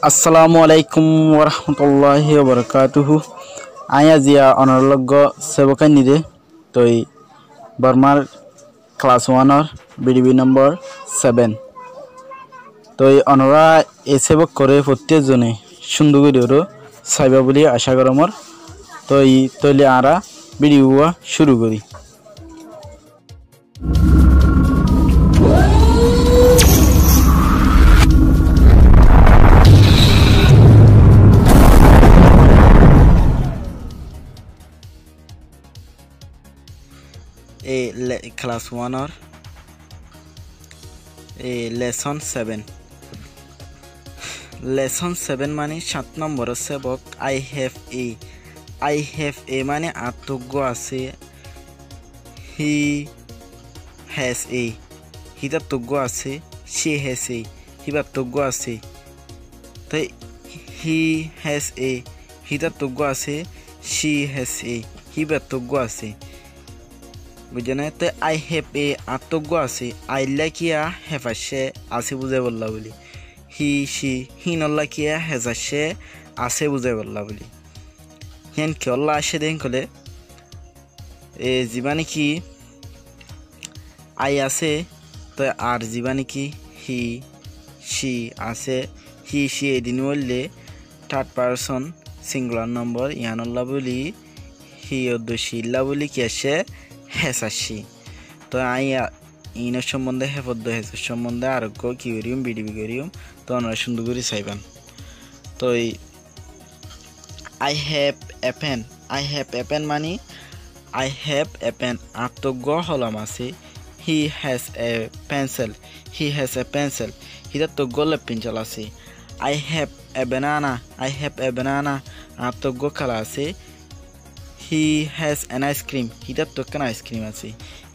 আসসালামু আলাইকুম ওরহমতুল্লাহি ওবরকাতুহু আয়া জিয়া অনরলগ্য সেবকাই নিদে তই বর্মার ক্লাস 1 বিডিবি নম্বর 7 তই অনরা এ সেবক করে প্রত্যেকজনে সুন্দর করে সাইবা বলি আশা করমর তই তইলে আরা ভিডিও শুরু করি। ক্লাস 1 লেসন 7 মানে 7 নম্বর সেবক আই হ্যাভ এ মানে আত্মজ্ঞ আছে, হি হ্যাজ এ হিতাত্মজ্ঞ আছে, সি হ্যাজ এ হিবাত্মজ্ঞ আছে। তাই হি হ্যাজ এ হিতাত্মজ্ঞ আছে, সি হ্যাজ এ হিবাত্মজ্ঞ আছে, বুঝলেন? তো আই হ্যাভ এ আত্মজ্ঞ আছে, আই লাইকিয়া হ্যাভ আসে আছে বুঝাই বললা বলি, হি সি হি নল্লাকিয়া হ্যাজ আসে আছে বুঝাই বললা বলি। হেন কি অল্লা আসে দেন কলে এ জীবানি কি আই আছে, তো আর জীবানি কি হি সি আছে, হি সি এদিন বললে থার্ড পারসন সিঙ্গুলার নম্বর ইয়ানল্লা বলি, হি অদ্দশিল্লা বলি কি আসে হ্যাস আসি। তো আই ইনের সম্বন্ধে হেফদ্দ হেসের সম্বন্ধে আরোগ্য কি করিম বিডিবি করিম, তো ওনারা সুন্দর করে চাইবেন। তো আই হ্যাভ এ পেন মানে আই হ্যাভ এ পেন আত্মজ্ঞ হলাম আছে, হি হ্যাজ এ পেন্সিল হিতাত্মজ্ঞ পেন্সিল আছে। আই হ্যাভ এ ব্যানানা আত্মজ্ঞ খেলা আছে, হি হ্যাজ এন আইসক্রিম হিতাত্মজ্ঞান আইসক্রিম আছে,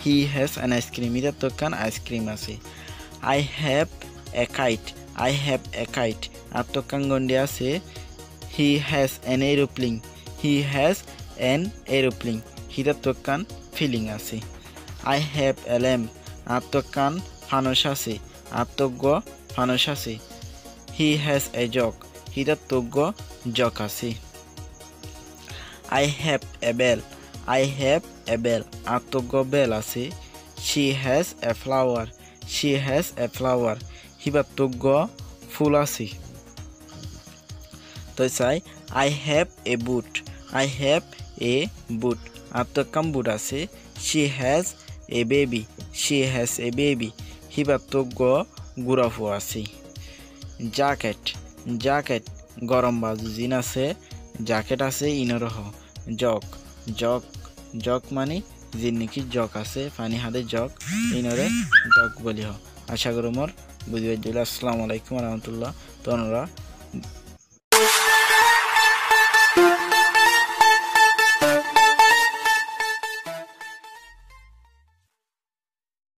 হি হ্যাজ এন আইসক্রিম হিতাত্মজ্ঞান আইসক্রিম আছে। আই হ্যাভ এ কাইট আত্মজ্ঞান গন্ডি আছে, হি হ্যাজ এন এরোপ্লেন হিতাত্মজ্ঞান ফিলিং আছে। আই হ্যাভ এ ল্যাম্প আত্মজ্ঞান ফানুস আছে, আত্মজ্ঞ ফানুস আছে। হি হ্যাজ এ জগ হিতাত্মজ্ঞ জগ আছে। আই হ্যাভ এ বেল আত্মজ্ঞ বেল আছে, শি হ্যাজ এ ফ্লাওয়ার হিবাত্মজ্ঞ ফুল আছে। তো চাই আই হ্যাভ এ বুট আত্মজ্ঞান বুট আছে, শি হ্যাজ এ বেবি হিবাত্মজ্ঞ গুড়াফু আছে। জ্যাকেট গরম বাজু জিন আছে, জ্যাকেট আছে ইনরহ। জগ মানে জিন নাকি জগ আছে পানি হাতে জগ ইনরে জগ বলি হ। আশা করি মোর বুঝিয়ে দিল। আসসালামু আলাইকুম রহমতুল্লাহ। তো